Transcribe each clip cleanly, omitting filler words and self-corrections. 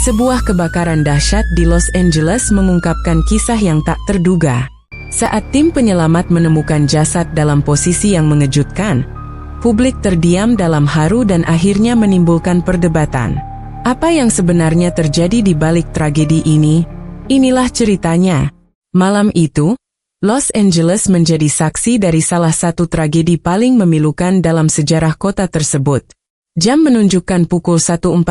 Sebuah kebakaran dahsyat di Los Angeles mengungkapkan kisah yang tak terduga. Saat tim penyelamat menemukan jasad dalam posisi yang mengejutkan, publik terdiam dalam haru dan akhirnya menimbulkan perdebatan. Apa yang sebenarnya terjadi di balik tragedi ini? Inilah ceritanya. Malam itu, Los Angeles menjadi saksi dari salah satu tragedi paling memilukan dalam sejarah kota tersebut. Jam menunjukkan pukul 1.45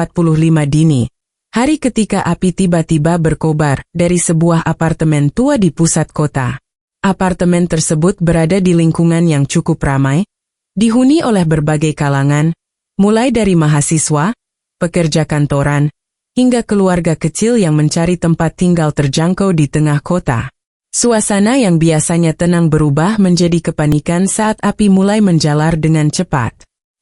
dini. Hari ketika api tiba-tiba berkobar dari sebuah apartemen tua di pusat kota. Apartemen tersebut berada di lingkungan yang cukup ramai, dihuni oleh berbagai kalangan, mulai dari mahasiswa, pekerja kantoran, hingga keluarga kecil yang mencari tempat tinggal terjangkau di tengah kota. Suasana yang biasanya tenang berubah menjadi kepanikan saat api mulai menjalar dengan cepat.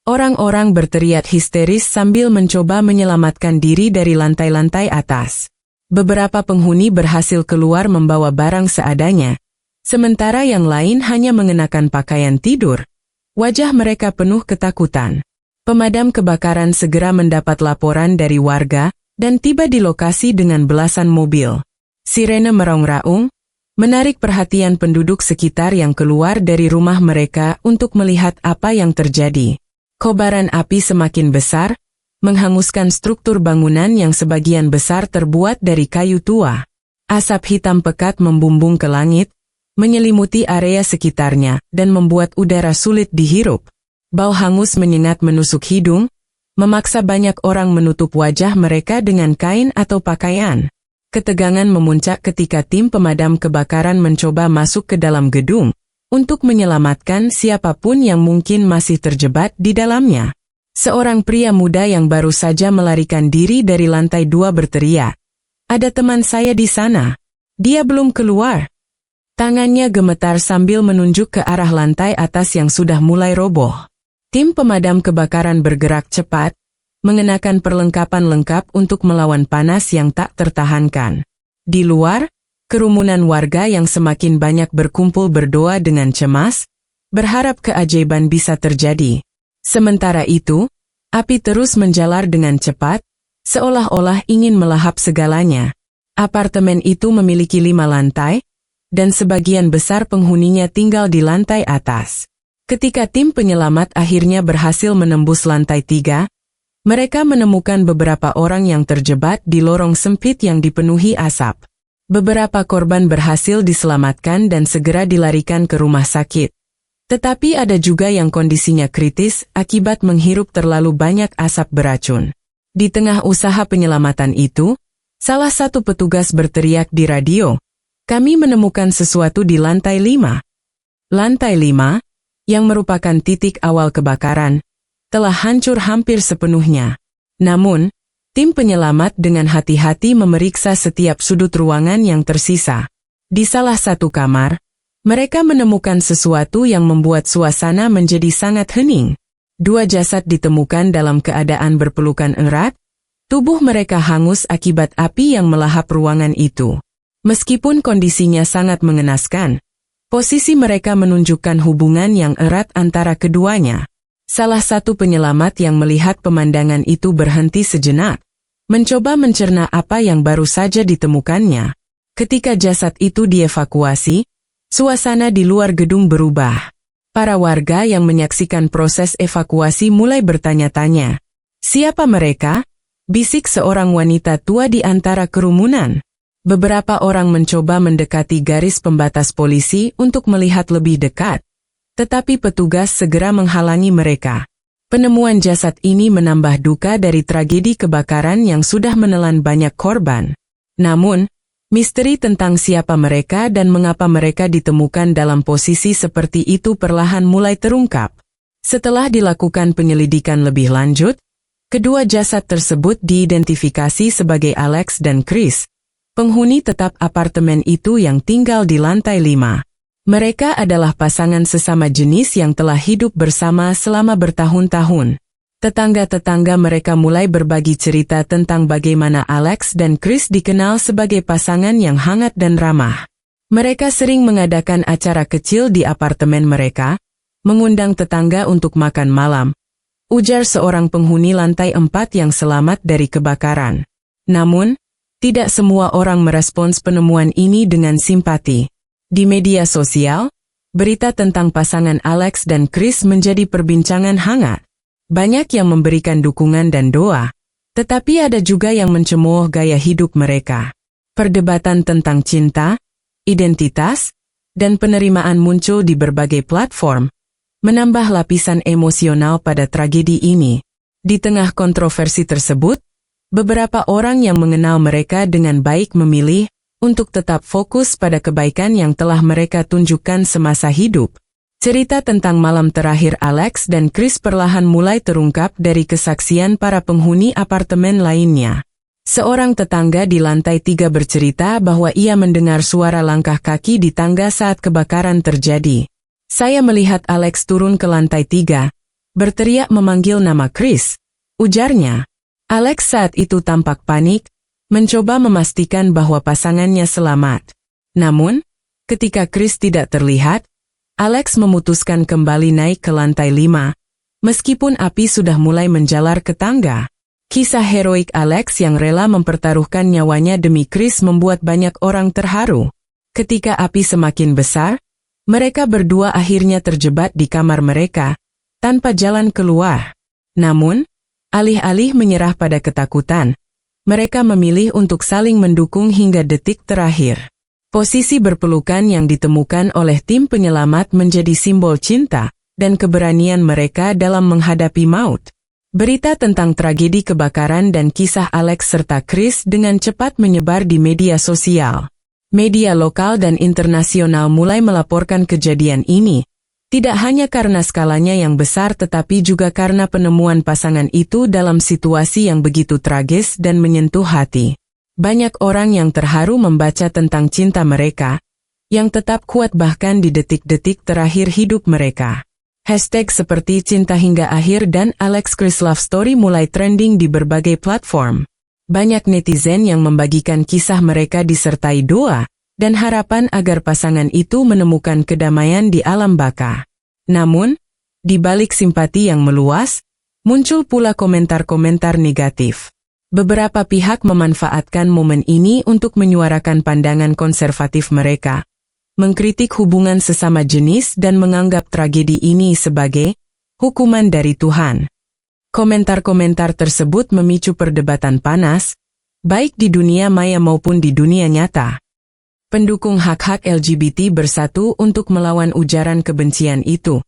Orang-orang berteriak histeris sambil mencoba menyelamatkan diri dari lantai-lantai atas. Beberapa penghuni berhasil keluar membawa barang seadanya, sementara yang lain hanya mengenakan pakaian tidur. Wajah mereka penuh ketakutan. Pemadam kebakaran segera mendapat laporan dari warga dan tiba di lokasi dengan belasan mobil. Sirene meraung-raung, menarik perhatian penduduk sekitar yang keluar dari rumah mereka untuk melihat apa yang terjadi. Kobaran api semakin besar, menghanguskan struktur bangunan yang sebagian besar terbuat dari kayu tua. Asap hitam pekat membumbung ke langit, menyelimuti area sekitarnya dan membuat udara sulit dihirup. Bau hangus menyengat menusuk hidung, memaksa banyak orang menutup wajah mereka dengan kain atau pakaian. Ketegangan memuncak ketika tim pemadam kebakaran mencoba masuk ke dalam gedung untuk menyelamatkan siapapun yang mungkin masih terjebak di dalamnya. Seorang pria muda yang baru saja melarikan diri dari lantai 2 berteriak, "Ada teman saya di sana. Dia belum keluar." Tangannya gemetar sambil menunjuk ke arah lantai atas yang sudah mulai roboh. Tim pemadam kebakaran bergerak cepat, mengenakan perlengkapan lengkap untuk melawan panas yang tak tertahankan. Di luar, kerumunan warga yang semakin banyak berkumpul berdoa dengan cemas, berharap keajaiban bisa terjadi. Sementara itu, api terus menjalar dengan cepat, seolah-olah ingin melahap segalanya. Apartemen itu memiliki 5 lantai, dan sebagian besar penghuninya tinggal di lantai atas. Ketika tim penyelamat akhirnya berhasil menembus lantai 3, mereka menemukan beberapa orang yang terjebak di lorong sempit yang dipenuhi asap. Beberapa korban berhasil diselamatkan dan segera dilarikan ke rumah sakit. Tetapi ada juga yang kondisinya kritis akibat menghirup terlalu banyak asap beracun. Di tengah usaha penyelamatan itu, salah satu petugas berteriak di radio, "Kami menemukan sesuatu di lantai 5. Lantai 5, yang merupakan titik awal kebakaran, telah hancur hampir sepenuhnya. Namun, tim penyelamat dengan hati-hati memeriksa setiap sudut ruangan yang tersisa. Di salah satu kamar, mereka menemukan sesuatu yang membuat suasana menjadi sangat hening. 2 jasad ditemukan dalam keadaan berpelukan erat, tubuh mereka hangus akibat api yang melahap ruangan itu. Meskipun kondisinya sangat mengenaskan, posisi mereka menunjukkan hubungan yang erat antara keduanya. Salah satu penyelamat yang melihat pemandangan itu berhenti sejenak, mencoba mencerna apa yang baru saja ditemukannya. Ketika jasad itu dievakuasi, suasana di luar gedung berubah. Para warga yang menyaksikan proses evakuasi mulai bertanya-tanya, "Siapa mereka?" bisik seorang wanita tua di antara kerumunan. Beberapa orang mencoba mendekati garis pembatas polisi untuk melihat lebih dekat, tetapi petugas segera menghalangi mereka. Penemuan jasad ini menambah duka dari tragedi kebakaran yang sudah menelan banyak korban. Namun, misteri tentang siapa mereka dan mengapa mereka ditemukan dalam posisi seperti itu perlahan mulai terungkap. Setelah dilakukan penyelidikan lebih lanjut, kedua jasad tersebut diidentifikasi sebagai Alex dan Chris, penghuni tetap apartemen itu yang tinggal di lantai 5. Mereka adalah pasangan sesama jenis yang telah hidup bersama selama bertahun-tahun. Tetangga-tetangga mereka mulai berbagi cerita tentang bagaimana Alex dan Chris dikenal sebagai pasangan yang hangat dan ramah. Mereka sering mengadakan acara kecil di apartemen mereka, mengundang tetangga untuk makan malam, ujar seorang penghuni lantai 4 yang selamat dari kebakaran. Namun, tidak semua orang merespons penemuan ini dengan simpati. Di media sosial, berita tentang pasangan Alex dan Chris menjadi perbincangan hangat. Banyak yang memberikan dukungan dan doa, tetapi ada juga yang mencemooh gaya hidup mereka. Perdebatan tentang cinta, identitas, dan penerimaan muncul di berbagai platform, menambah lapisan emosional pada tragedi ini. Di tengah kontroversi tersebut, beberapa orang yang mengenal mereka dengan baik memilih untuk tetap fokus pada kebaikan yang telah mereka tunjukkan semasa hidup. Cerita tentang malam terakhir Alex dan Chris perlahan mulai terungkap dari kesaksian para penghuni apartemen lainnya. Seorang tetangga di lantai 3 bercerita bahwa ia mendengar suara langkah kaki di tangga saat kebakaran terjadi. Saya melihat Alex turun ke lantai 3, berteriak memanggil nama Chris, ujarnya. Alex saat itu tampak panik, mencoba memastikan bahwa pasangannya selamat. Namun, ketika Chris tidak terlihat, Alex memutuskan kembali naik ke lantai 5, meskipun api sudah mulai menjalar ke tangga. Kisah heroik Alex yang rela mempertaruhkan nyawanya demi Chris membuat banyak orang terharu. Ketika api semakin besar, mereka berdua akhirnya terjebak di kamar mereka, tanpa jalan keluar. Namun, alih-alih menyerah pada ketakutan, mereka memilih untuk saling mendukung hingga detik terakhir. Posisi berpelukan yang ditemukan oleh tim penyelamat menjadi simbol cinta dan keberanian mereka dalam menghadapi maut. Berita tentang tragedi kebakaran dan kisah Alex serta Chris dengan cepat menyebar di media sosial. Media lokal dan internasional mulai melaporkan kejadian ini, tidak hanya karena skalanya yang besar tetapi juga karena penemuan pasangan itu dalam situasi yang begitu tragis dan menyentuh hati. Banyak orang yang terharu membaca tentang cinta mereka, yang tetap kuat bahkan di detik-detik terakhir hidup mereka. Hashtag seperti cinta hingga akhir dan Alex Chris Love Story mulai trending di berbagai platform. Banyak netizen yang membagikan kisah mereka disertai doa dan harapan agar pasangan itu menemukan kedamaian di alam baka. Namun, di balik simpati yang meluas, muncul pula komentar-komentar negatif. Beberapa pihak memanfaatkan momen ini untuk menyuarakan pandangan konservatif mereka, mengkritik hubungan sesama jenis dan menganggap tragedi ini sebagai hukuman dari Tuhan. Komentar-komentar tersebut memicu perdebatan panas, baik di dunia maya maupun di dunia nyata. Pendukung hak-hak LGBT bersatu untuk melawan ujaran kebencian itu,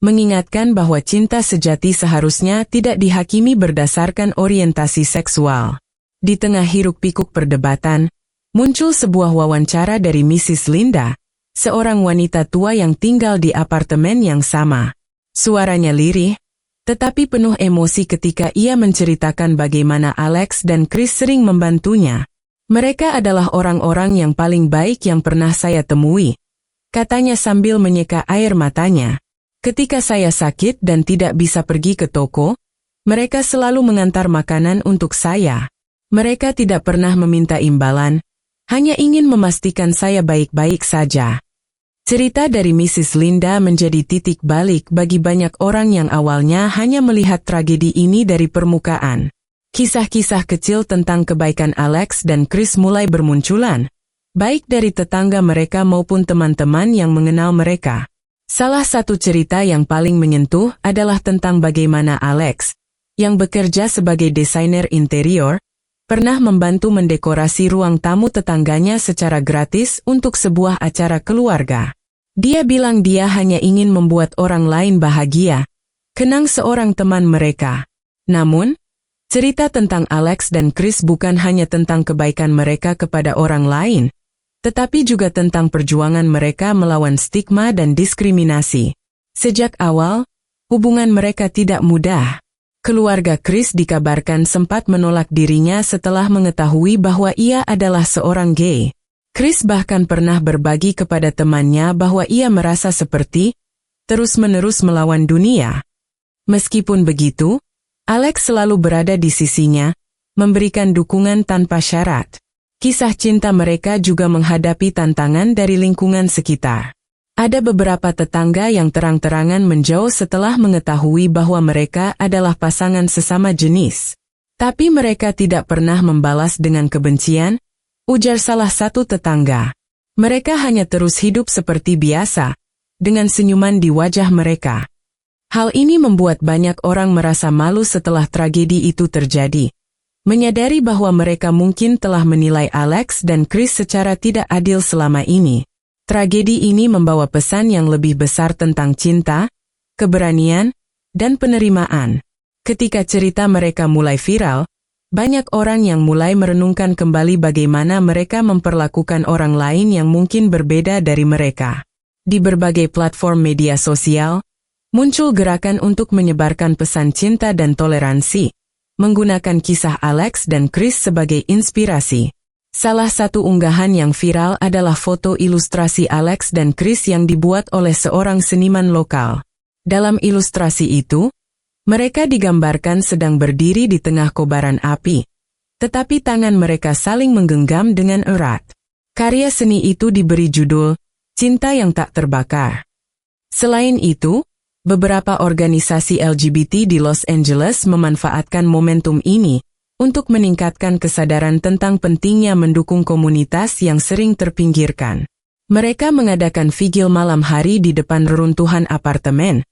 mengingatkan bahwa cinta sejati seharusnya tidak dihakimi berdasarkan orientasi seksual. Di tengah hiruk-pikuk perdebatan, muncul sebuah wawancara dari Mrs. Linda, seorang wanita tua yang tinggal di apartemen yang sama. Suaranya lirih, tetapi penuh emosi ketika ia menceritakan bagaimana Alex dan Chris sering membantunya. Mereka adalah orang-orang yang paling baik yang pernah saya temui, katanya sambil menyeka air matanya. Ketika saya sakit dan tidak bisa pergi ke toko, mereka selalu mengantar makanan untuk saya. Mereka tidak pernah meminta imbalan, hanya ingin memastikan saya baik-baik saja. Cerita dari Mrs. Linda menjadi titik balik bagi banyak orang yang awalnya hanya melihat tragedi ini dari permukaan. Kisah-kisah kecil tentang kebaikan Alex dan Chris mulai bermunculan, baik dari tetangga mereka maupun teman-teman yang mengenal mereka. Salah satu cerita yang paling menyentuh adalah tentang bagaimana Alex, yang bekerja sebagai desainer interior, pernah membantu mendekorasi ruang tamu tetangganya secara gratis untuk sebuah acara keluarga. Dia bilang dia hanya ingin membuat orang lain bahagia, kenang seorang teman mereka. Namun, cerita tentang Alex dan Chris bukan hanya tentang kebaikan mereka kepada orang lain, tetapi juga tentang perjuangan mereka melawan stigma dan diskriminasi. Sejak awal, hubungan mereka tidak mudah. Keluarga Chris dikabarkan sempat menolak dirinya setelah mengetahui bahwa ia adalah seorang gay. Chris bahkan pernah berbagi kepada temannya bahwa ia merasa seperti terus-menerus melawan dunia. Meskipun begitu, Alex selalu berada di sisinya, memberikan dukungan tanpa syarat. Kisah cinta mereka juga menghadapi tantangan dari lingkungan sekitar. Ada beberapa tetangga yang terang-terangan menjauh setelah mengetahui bahwa mereka adalah pasangan sesama jenis. Tapi mereka tidak pernah membalas dengan kebencian, ujar salah satu tetangga. Mereka hanya terus hidup seperti biasa, dengan senyuman di wajah mereka. Hal ini membuat banyak orang merasa malu setelah tragedi itu terjadi. Menyadari bahwa mereka mungkin telah menilai Alex dan Chris secara tidak adil selama ini. Tragedi ini membawa pesan yang lebih besar tentang cinta, keberanian, dan penerimaan. Ketika cerita mereka mulai viral, banyak orang yang mulai merenungkan kembali bagaimana mereka memperlakukan orang lain yang mungkin berbeda dari mereka. Di berbagai platform media sosial, muncul gerakan untuk menyebarkan pesan cinta dan toleransi, menggunakan kisah Alex dan Chris sebagai inspirasi. Salah satu unggahan yang viral adalah foto ilustrasi Alex dan Chris yang dibuat oleh seorang seniman lokal. Dalam ilustrasi itu, mereka digambarkan sedang berdiri di tengah kobaran api, tetapi tangan mereka saling menggenggam dengan erat. Karya seni itu diberi judul Cinta yang Tak Terbakar. Selain itu, beberapa organisasi LGBT di Los Angeles memanfaatkan momentum ini untuk meningkatkan kesadaran tentang pentingnya mendukung komunitas yang sering terpinggirkan. Mereka mengadakan vigil malam hari di depan reruntuhan apartemen,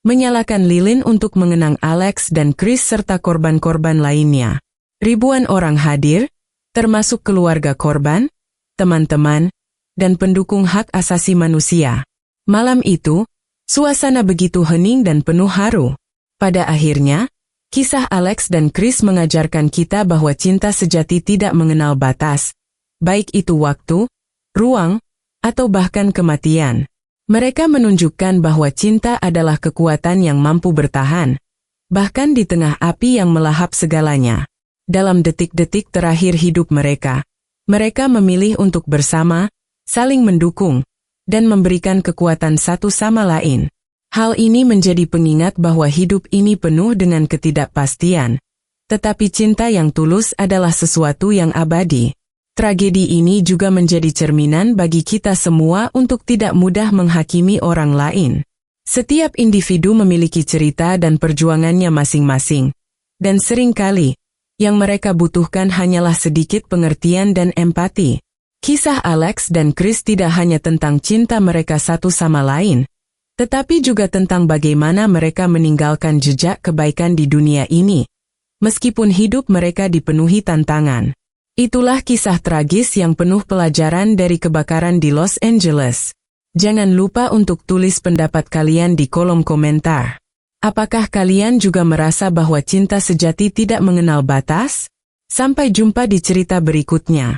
menyalakan lilin untuk mengenang Alex dan Chris serta korban-korban lainnya. Ribuan orang hadir, termasuk keluarga korban, teman-teman, dan pendukung hak asasi manusia. Malam itu, suasana begitu hening dan penuh haru. Pada akhirnya, kisah Alex dan Chris mengajarkan kita bahwa cinta sejati tidak mengenal batas, baik itu waktu, ruang, atau bahkan kematian. Mereka menunjukkan bahwa cinta adalah kekuatan yang mampu bertahan, bahkan di tengah api yang melahap segalanya. Dalam detik-detik terakhir hidup mereka, mereka memilih untuk bersama, saling mendukung, dan memberikan kekuatan satu sama lain. Hal ini menjadi pengingat bahwa hidup ini penuh dengan ketidakpastian, tetapi cinta yang tulus adalah sesuatu yang abadi. Tragedi ini juga menjadi cerminan bagi kita semua untuk tidak mudah menghakimi orang lain. Setiap individu memiliki cerita dan perjuangannya masing-masing, dan seringkali, yang mereka butuhkan hanyalah sedikit pengertian dan empati. Kisah Alex dan Chris tidak hanya tentang cinta mereka satu sama lain, tetapi juga tentang bagaimana mereka meninggalkan jejak kebaikan di dunia ini, meskipun hidup mereka dipenuhi tantangan. Itulah kisah tragis yang penuh pelajaran dari kebakaran di Los Angeles. Jangan lupa untuk tulis pendapat kalian di kolom komentar. Apakah kalian juga merasa bahwa cinta sejati tidak mengenal batas? Sampai jumpa di cerita berikutnya.